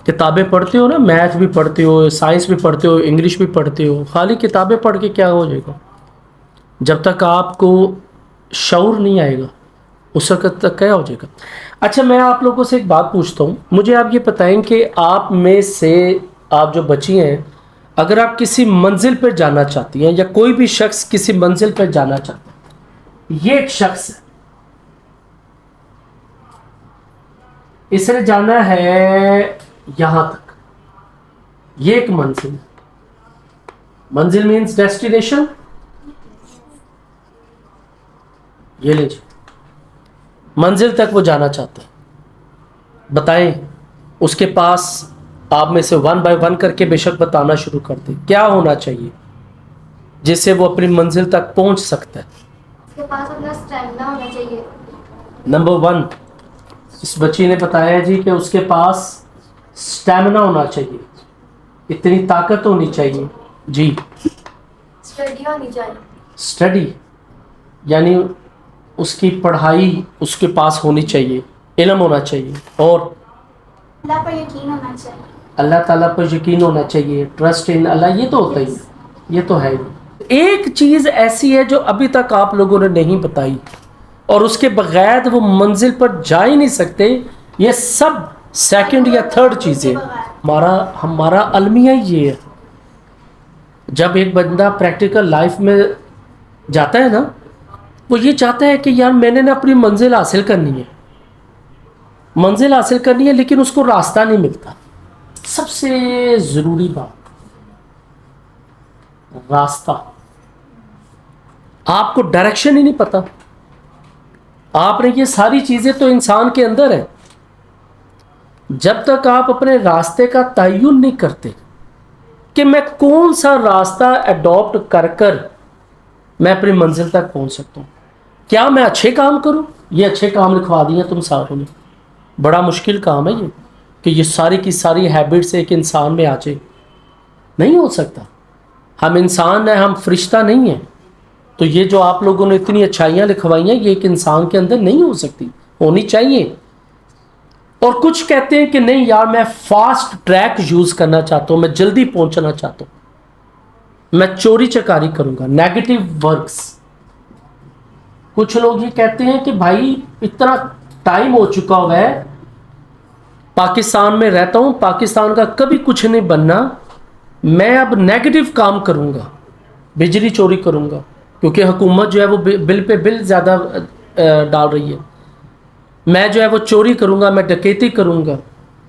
کتابیں پڑھتے ہو نا، میتھ بھی پڑھتے ہو، سائنس بھی پڑھتے ہو، انگلش بھی پڑھتے ہو، خالی کتابیں پڑھ کے کیا ہو جائے گا؟ جب تک آپ کو شعور نہیں آئے گا اس وقت تک کیا ہو جائے گا؟ اچھا میں آپ لوگوں سے ایک بات پوچھتا ہوں، مجھے آپ یہ بتائیں کہ آپ میں سے آپ جو بچی ہیں، اگر آپ کسی منزل پہ جانا چاہتی ہیں یا کوئی بھی شخص کسی منزل پہ جانا چاہتا ہے، یہ ایک شخص ہے، اس نے جانا ہے یہاں تک، یہ ایک منزل ہے، منزل مینس ڈیسٹینیشن، یہ لیجیے منزل تک وہ جانا چاہتا ہے، بتائیں اس کے پاس آپ میں سے 1 بائی 1 کر کے بے شک بتانا شروع کر دیں کیا ہونا چاہیے جس سے وہ اپنی منزل تک پہنچ سکتا ہے؟ اس کے پاس اپنا اسٹیمنا ہونا چاہیے۔ نمبر 1 اس بچی نے بتایا جی کہ اس کے پاس اسٹیمنا ہونا چاہیے، اتنی طاقت ہونی چاہیے جی۔ اسٹڈی ہونی چاہیے۔ اسٹڈی یعنی اس کی پڑھائی اس کے پاس ہونی چاہیے، علم ہونا چاہیے، اور اللہ پر یقین ہونا چاہیے، اللہ تعالیٰ پر یقین ہونا چاہیے، ٹرسٹ ان اللہ، یہ تو ہوتا ہی ہے، یہ تو ہے ہی۔ ایک چیز ایسی ہے جو ابھی تک آپ لوگوں نے نہیں بتائی اور اس کے بغیر وہ منزل پر جا ہی نہیں سکتے، یہ سب سیکنڈ یا تھرڈ چیزیں۔ ہمارا المیہ یہ ہے، جب ایک بندہ پریکٹیکل لائف میں جاتا ہے نا، وہ یہ چاہتا ہے کہ یار میں نے نا اپنی منزل حاصل کرنی ہے، منزل حاصل کرنی ہے، لیکن اس کو راستہ نہیں ملتا۔ سب سے ضروری بات راستہ، آپ کو ڈائریکشن ہی نہیں پتا، آپ نے یہ ساری چیزیں تو انسان کے اندر ہیں، جب تک آپ اپنے راستے کا تعین نہیں کرتے کہ میں کون سا راستہ اڈاپٹ کر کر میں اپنی منزل تک پہنچ سکتا ہوں، کیا میں اچھے کام کروں؟ یہ اچھے کام لکھوا دیے تم ساروں نے، بڑا مشکل کام ہے یہ کہ یہ ساری کی ساری ہیبٹس ایک انسان میں آ جائے، نہیں ہو سکتا۔ ہم انسان ہیں، ہم فرشتہ نہیں ہیں، تو یہ جو آپ لوگوں نے اتنی اچھائیاں لکھوائی ہیں یہ ایک انسان کے اندر نہیں ہو سکتی، ہونی چاہیے۔ اور کچھ کہتے ہیں کہ نہیں یار میں فاسٹ ٹریک یوز کرنا چاہتا ہوں، میں جلدی پہنچنا چاہتا ہوں، میں چوری چکاری کروں گا، نیگیٹو ورکس۔ کچھ لوگ یہ کہتے ہیں کہ بھائی اتنا ٹائم ہو چکا ہوا ہے، پاکستان میں رہتا ہوں، پاکستان کا کبھی کچھ نہیں بننا، میں اب نیگیٹو کام کروں گا، بجلی چوری کروں گا، کیونکہ حکومت جو ہے وہ بل پہ بل زیادہ ڈال رہی ہے، میں جو ہے وہ چوری کروں گا، میں ڈکیتی کروں گا،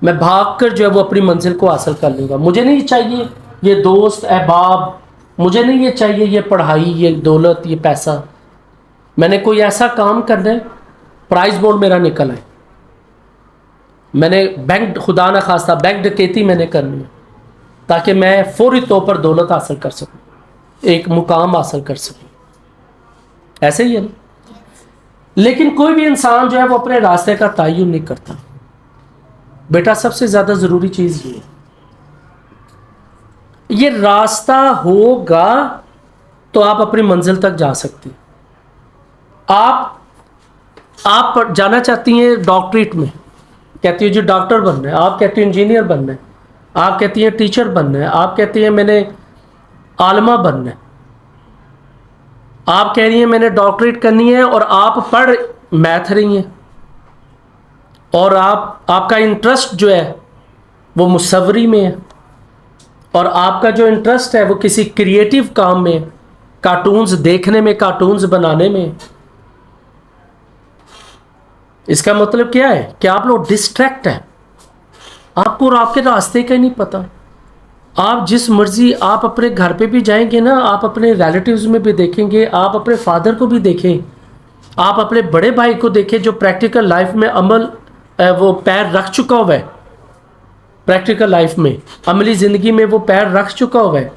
میں بھاگ کر جو ہے وہ اپنی منزل کو حاصل کر لوں گا، مجھے نہیں چاہیے یہ دوست احباب، مجھے نہیں یہ چاہیے یہ پڑھائی، یہ دولت، یہ پیسہ، میں نے کوئی ایسا کام کرنا ہے پرائز بورڈ میرا نکل آئے، میں نے بینک، خدا نہ خواستہ بینک ڈکیتی میں نے کرنی ہے تاکہ میں فوری طور پر دولت حاصل کر سکوں، ایک مقام حاصل کر سکوں، ایسے ہی ہے نا۔ لیکن کوئی بھی انسان جو ہے وہ اپنے راستے کا تعین نہیں کرتا۔ بیٹا سب سے زیادہ ضروری چیز یہ ہے، یہ راستہ ہوگا تو آپ اپنی منزل تک جا سکتے ہیں۔ آپ جانا چاہتی ہیں ڈاکٹریٹ میں، کہتی ہے جی ڈاکٹر بننا ہے، آپ کہتی ہیں انجینئر بننا ہے، آپ کہتی ہیں ٹیچر بننا ہے، آپ کہتی ہیں میں نے عالمہ بننا ہے، آپ کہہ رہی ہیں میں نے ڈاکٹریٹ کرنی ہے، اور آپ پڑھ میتھ رہی ہیں، اور آپ کا انٹرسٹ جو ہے وہ مصوری میں ہے، اور آپ کا جو انٹرسٹ ہے وہ کسی کریٹیو کام میں، کارٹونز دیکھنے میں، کارٹونز بنانے میں۔ اس کا مطلب کیا ہے کہ آپ لوگ ڈسٹریکٹ ہیں، آپ کو اور آپ کے راستے کا ہی نہیں پتا۔ آپ جس مرضی آپ اپنے گھر پہ بھی جائیں گے نا، آپ اپنے ریلیٹیوز میں بھی دیکھیں گے، آپ اپنے فادر کو بھی دیکھیں، آپ اپنے بڑے بھائی کو دیکھیں جو پریکٹیکل لائف میں عمل وہ پیر رکھ چکا ہوا ہے، پریکٹیکل لائف میں عملی زندگی میں وہ پیر رکھ چکا ہوا ہے،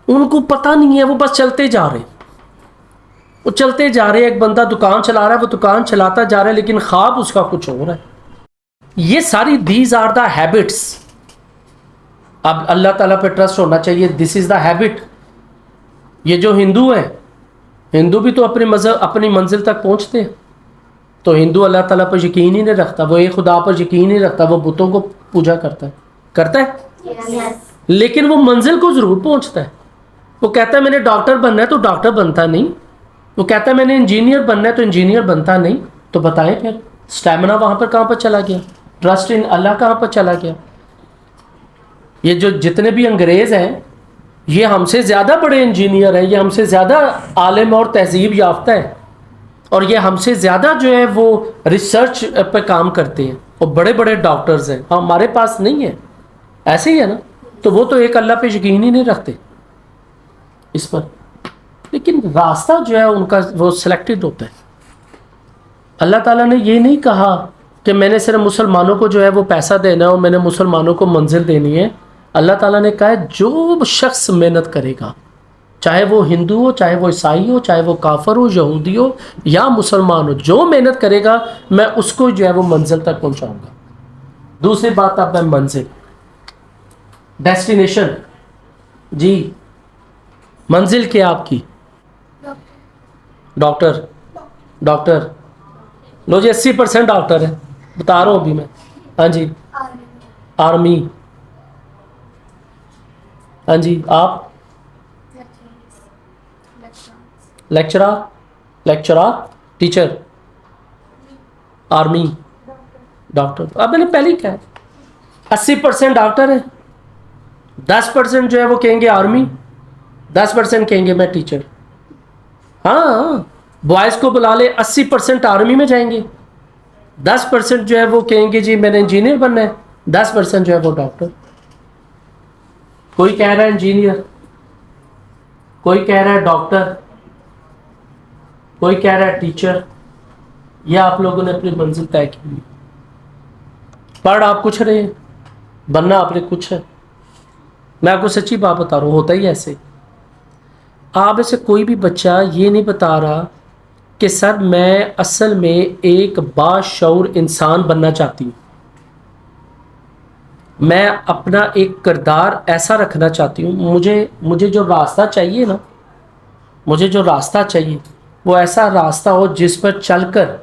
ان کو پتہ نہیں ہے، وہ بس چلتے جا رہے ہیں، وہ چلتے جا رہے ہیں۔ ایک بندہ دکان چلا رہا ہے، وہ دکان چلاتا جا رہا ہے، لیکن خواب اس کا کچھ اور ہے۔ یہ ساری دیز آر دا ہیبٹس۔ اب اللہ تعالیٰ پہ ٹرسٹ ہونا چاہیے، دس از دا ہیبٹ۔ یہ جو ہندو ہیں، ہندو بھی تو اپنی منزل تک پہنچتے ہیں، تو ہندو اللہ تعالیٰ پر یقین ہی نہیں رکھتا، وہ ایک خدا پر یقین ہی رکھتا، وہ بتوں کو پوجا کرتا ہے، کرتا ہے, Yes. لیکن وہ منزل کو ضرور پہنچتا ہے. وہ کہتا ہے میں نے ڈاکٹر بننا ہے تو ڈاکٹر بنتا نہیں, وہ کہتا ہے میں نے انجینئر بننا ہے تو انجینئر بنتا نہیں. تو بتائیں پھر اسٹیمنا وہاں پر کہاں پر چلا گیا, ٹرسٹ ان اللہ کہاں پر چلا گیا. یہ جو جتنے بھی انگریز ہیں یہ ہم سے زیادہ بڑے انجینئر ہیں, یہ ہم سے زیادہ عالم اور تہذیب یافتہ ہیں, اور یہ ہم سے زیادہ جو ہے وہ ریسرچ پہ کام کرتے ہیں اور بڑے بڑے ڈاکٹرز ہیں, ہمارے پاس نہیں ہے. ایسے ہی ہے نا. تو وہ تو ایک اللہ پہ یقین ہی نہیں رکھتے اس پر, لیکن راستہ جو ہے ان کا وہ سلیکٹڈ ہوتا ہے. اللہ تعالیٰ نے یہ نہیں کہا کہ میں نے صرف مسلمانوں کو جو ہے وہ پیسہ دینا ہے اور میں نے مسلمانوں کو منزل دینی ہے. اللہ تعالیٰ نے کہا ہے جو شخص محنت کرے گا, چاہے وہ ہندو ہو, چاہے وہ عیسائی ہو, چاہے وہ کافر ہو, یہودی ہو یا مسلمان ہو, جو محنت کرے گا میں اس کو جو ہے وہ منزل تک پہنچاؤں گا. دوسری بات اب ہے منزل, ڈیسٹینیشن. جی منزل کیا آپ کی؟ ڈاکٹر. ڈاکٹر لو جی 80% ڈاکٹر ہے, بتا رہا ہوں ابھی میں. ہاں جی آرمی. ہاں جی آپ lecturer. Lecturer teacher army doctor. اب میں نے پہلے ہی کہا 80% ڈاکٹر ہے, 10% جو ہے وہ کہیں گے آرمی, 10% کہیں گے میں ٹیچر. ہاں بوائز کو بلا لے 80% آرمی میں جائیں گے, 10% جو ہے وہ کہیں گے جی میں نے انجینئر بننا ہے, 10% جو ہے وہ ڈاکٹر. کوئی کہہ رہا ہے انجینئر, کوئی کہہ رہا ہے ڈاکٹر, کوئی کہہ رہا ہے ٹیچر. یہ آپ لوگوں نے اپنی منزل طے کی. پڑھ آپ کچھ رہے ہیں, بننا آپ نے کچھ ہے. میں آپ کو سچی بات بتا رہا ہوں, ہوتا ہی ایسے. آپ میں سے کوئی بھی بچہ یہ نہیں بتا رہا کہ سر میں اصل میں ایک باشعور انسان بننا چاہتی ہوں, میں اپنا ایک کردار ایسا رکھنا چاہتی ہوں, مجھے جو راستہ چاہیے نا, مجھے جو راستہ چاہیے وہ ایسا راستہ ہو جس پر چل کر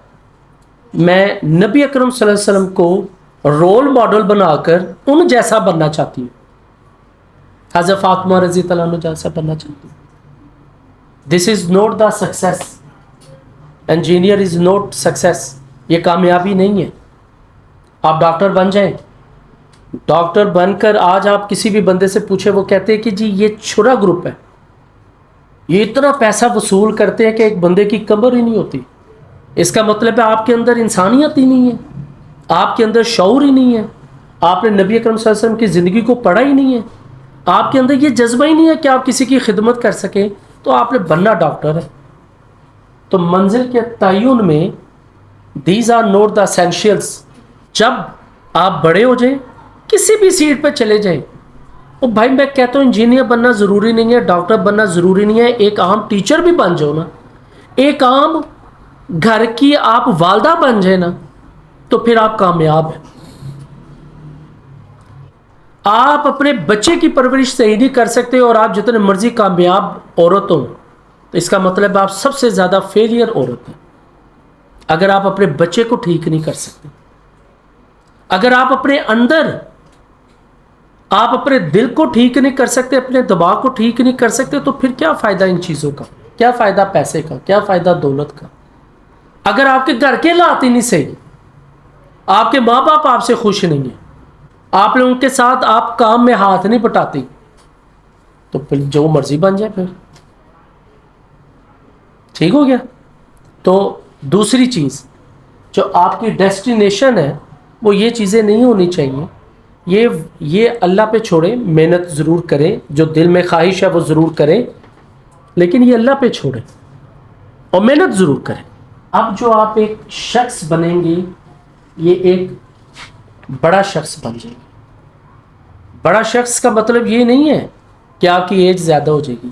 میں نبی اکرم صلی اللہ علیہ وسلم کو رول ماڈل بنا کر ان جیسا بننا چاہتی ہوں, حضرت فاطمہ رضی اللہ عنہ جیسا بننا چاہتی ہوں. This is not the success, engineer is not success, یہ کامیابی نہیں ہے. آپ ڈاکٹر بن جائیں, ڈاکٹر بن کر آج آپ کسی بھی بندے سے پوچھیں, وہ کہتے ہیں کہ جی یہ چھڑا گروپ ہے, یہ اتنا پیسہ وصول کرتے ہیں کہ ایک بندے کی کمر ہی نہیں ہوتی. اس کا مطلب ہے آپ کے اندر انسانیت ہی نہیں ہے, آپ کے اندر شعور ہی نہیں ہے, آپ نے نبی اکرم صلی اللہ علیہ وسلم کی زندگی کو پڑھا ہی نہیں ہے, آپ کے اندر یہ جذبہ ہی نہیں ہے کہ آپ کسی کی خدمت کر سکیں, تو آپ نے بننا ڈاکٹر ہے. تو منزل کے تعین میں these are not the essentials. جب آپ بڑے ہو جائیں کسی بھی سیٹ پہ چلے جائیں, او بھائی میں کہتا ہوں انجینئر بننا ضروری نہیں ہے, ڈاکٹر بننا ضروری نہیں ہے, ایک عام ٹیچر بھی بن جاؤ نا, ایک عام گھر کی آپ والدہ بن جائیں نا, تو پھر آپ کامیاب ہیں. آپ اپنے بچے کی پرورش صحیح نہیں کر سکتے اور آپ جتنے مرضی کامیاب عورت ہوں, تو اس کا مطلب آپ سب سے زیادہ فیلئر عورت ہیں اگر آپ اپنے بچے کو ٹھیک نہیں کر سکتے. اگر آپ اپنے اندر, آپ اپنے دل کو ٹھیک نہیں کر سکتے, اپنے دماغ کو ٹھیک نہیں کر سکتے, تو پھر کیا فائدہ ان چیزوں کا, کیا فائدہ پیسے کا, کیا فائدہ دولت کا. اگر آپ کے گھر کے حالات ہی نہیں صحیح, آپ کے ماں باپ آپ سے خوش نہیں ہیں, آپ نے ان کے ساتھ آپ کام میں ہاتھ نہیں بٹاتی, تو پھر جو مرضی بن جائے پھر ٹھیک ہو گیا. تو دوسری چیز جو آپ کی ڈیسٹینیشن ہے وہ یہ چیزیں نہیں ہونی چاہیے. یہ اللہ پہ چھوڑیں, محنت ضرور کریں, جو دل میں خواہش ہے وہ ضرور کریں, لیکن یہ اللہ پہ چھوڑیں اور محنت ضرور کریں. اب جو آپ ایک شخص بنیں گے, یہ ایک بڑا شخص بن جائے گا. بڑا شخص کا مطلب یہ نہیں ہے کہ آپ کی ایج زیادہ ہو جائے گی,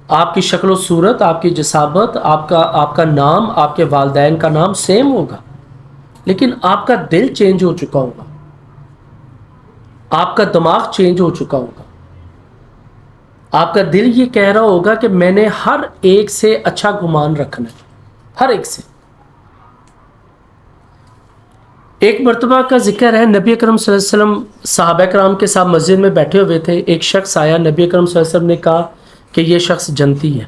آپ کی شکل و صورت, آپ کی جسامت, آپ کا نام, آپ کے والدین کا نام سیم ہوگا, لیکن آپ کا دل چینج ہو چکا ہوگا, آپ کا دماغ چینج ہو چکا ہوگا. آپ کا دل یہ کہہ رہا ہوگا کہ میں نے ہر ایک سے اچھا گمان رکھنا ہے, ہر ایک سے. ایک مرتبہ کا ذکر ہے، نبی اکرم صلی اللہ علیہ وسلم صحابہ کرام کے ساتھ مسجد میں بیٹھے ہوئے تھے. ایک شخص آیا، نبی اکرم صلی اللہ علیہ وسلم نے کہا کہ یہ شخص جنتی ہے،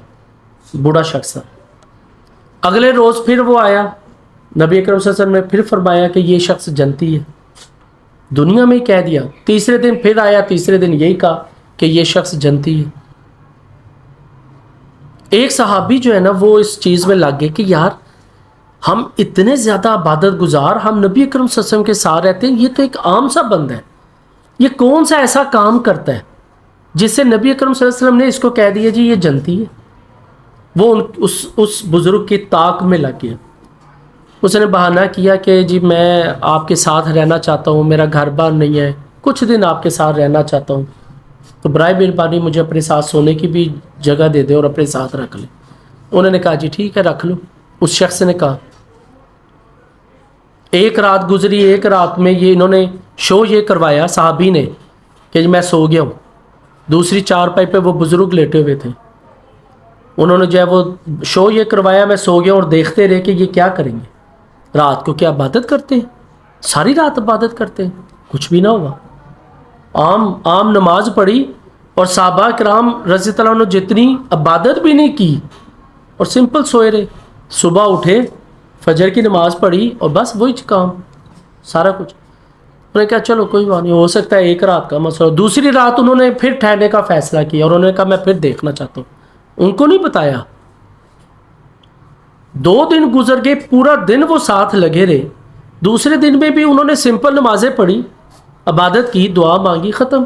بوڑھا شخص تھا. اگلے روز پھر وہ آیا، نبی اکرم صلی اللہ علیہ وسلم نے پھر فرمایا کہ یہ شخص جنتی ہے، دنیا میں ہی کہہ دیا. تیسرے دن پھر آیا، تیسرے دن یہی کہا کہ یہ شخص جنتی ہے. ایک صحابی جو ہے نا وہ اس چیز میں لگ گئے کہ یار ہم اتنے زیادہ عبادت گزار، ہم نبی اکرم صلی اللہ علیہ وسلم کے ساتھ رہتے ہیں، یہ تو ایک عام سا بندہ ہے، یہ کون سا ایسا کام کرتا ہے جس سے نبی اکرم صلی اللہ علیہ وسلم نے اس کو کہہ دیا جی یہ جنتی ہے. وہ اس بزرگ کی طاق میں لگ گیا. اس نے بہانہ کیا کہ جی میں آپ کے ساتھ رہنا چاہتا ہوں، میرا گھر بار نہیں ہے، کچھ دن آپ کے ساتھ رہنا چاہتا ہوں، تو برائے مہربانی مجھے اپنے ساتھ سونے کی بھی جگہ دے دے اور اپنے ساتھ رکھ لے. انہوں نے کہا جی ٹھیک ہے رکھ لو. اس شخص نے کہا ایک رات گزری، ایک رات میں انہوں نے شو یہ کروایا صحابی نے کہ جی میں سو گیا ہوں. دوسری چارپائی پہ وہ بزرگ لیٹے ہوئے تھے. انہوں نے جو ہے وہ شو یہ کروایا میں سو گیا، اور دیکھتے رہے کہ یہ کیا کریں گے، رات کو کیا عبادت کرتے ہیں، ساری رات عبادت کرتے ہیں. کچھ بھی نہ ہوا، عام نماز پڑھی، اور صحابہ کرام رضی اللہ عنہ جتنی عبادت بھی نہیں کی اور سمپل سوئے رہے. صبح اٹھے، فجر کی نماز پڑھی، اور بس وہی کام سارا کچھ. انہوں نے کہا چلو کوئی بات نہیں، ہو سکتا ہے ایک رات کا مسئلہ. دوسری رات انہوں نے پھر ٹھہرنے کا فیصلہ کیا، اور انہوں نے کہا میں پھر دیکھنا چاہتا ہوں. ان کو نہیں بتایا. 2 دن گزر گئے، پورا دن وہ ساتھ لگے رہے. دوسرے دن میں بھی انہوں نے سمپل نمازیں پڑھی، عبادت کی، دعا مانگی، ختم.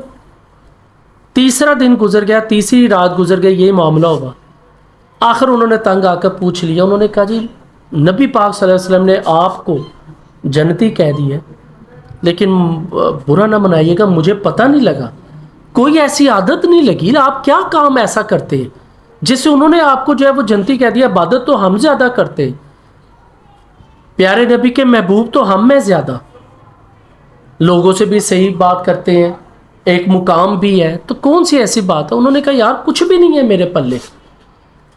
تیسرا دن گزر گیا، تیسری رات گزر گئی، یہی معاملہ ہوا. آخر انہوں نے تنگ آ کر پوچھ لیا. انہوں نے کہا جی نبی پاک صلی اللہ علیہ وسلم نے آپ کو جنتی کہہ دی ہے، لیکن برا نہ منائیے گا، مجھے پتہ نہیں لگا، کوئی ایسی عادت نہیں لگی، آپ کیا کام ایسا کرتے ہیں جس سے انہوں نے آپ کو جو ہے وہ جنتی کہہ دیا. عبادت تو ہم زیادہ کرتے ہیں، پیارے نبی کے محبوب تو ہم میں زیادہ، لوگوں سے بھی صحیح بات کرتے ہیں، ایک مقام بھی ہے، تو کون سی ایسی بات ہے. انہوں نے کہا یار کچھ بھی نہیں ہے میرے پلے،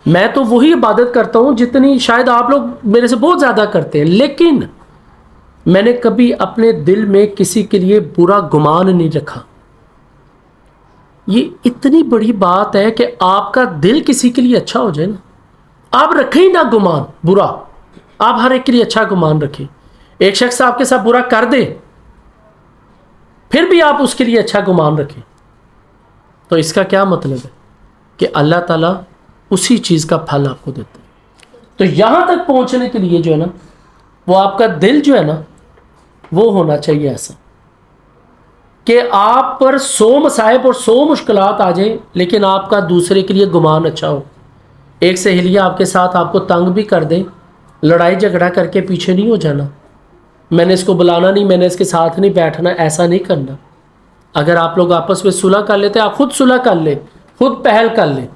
میں تو وہی عبادت کرتا ہوں جتنی شاید آپ لوگ میرے سے بہت زیادہ کرتے ہیں، لیکن میں نے کبھی اپنے دل میں کسی کے لیے برا گمان نہیں رکھا. یہ اتنی بڑی بات ہے کہ آپ کا دل کسی کے لیے اچھا ہو جائے نا، آپ رکھیں ہی نہ گمان برا، آپ ہر ایک کے لیے اچھا گمان رکھیں. ایک شخص آپ کے ساتھ برا کر دے پھر بھی آپ اس کے لیے اچھا گمان رکھیں، تو اس کا کیا مطلب ہے کہ اللہ تعالیٰ اسی چیز کا پھل آپ کو دیتا ہے. تو یہاں تک پہنچنے کے لیے جو ہے نا وہ آپ کا دل جو ہے نا وہ ہونا چاہیے ایسا کہ آپ پر 100 مصائب اور 100 مشکلات آ جائیں، لیکن آپ کا دوسرے کے لیے گمان اچھا ہو. ایک سہیلیہ آپ کے ساتھ آپ کو تنگ بھی کر دیں، لڑائی جھگڑا کر کے پیچھے نہیں ہو جانا، میں نے اس کو بلانا نہیں، میں نے اس کے ساتھ نہیں بیٹھنا، ایسا نہیں کرنا. اگر آپ لوگ آپس میں صلح کر لیتے، آپ خود صلح کر لیں، خود پہل کر لیں،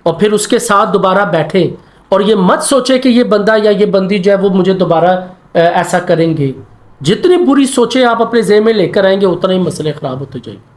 اور پھر اس کے ساتھ دوبارہ بیٹھیں، اور یہ مت سوچے کہ یہ بندہ یا یہ بندی جو ہے وہ مجھے دوبارہ ایسا کریں گے. جتنی بری سوچیں آپ اپنے ذہن میں لے کر آئیں گے اتنا ہی مسئلے خراب ہوتے جائیں گے.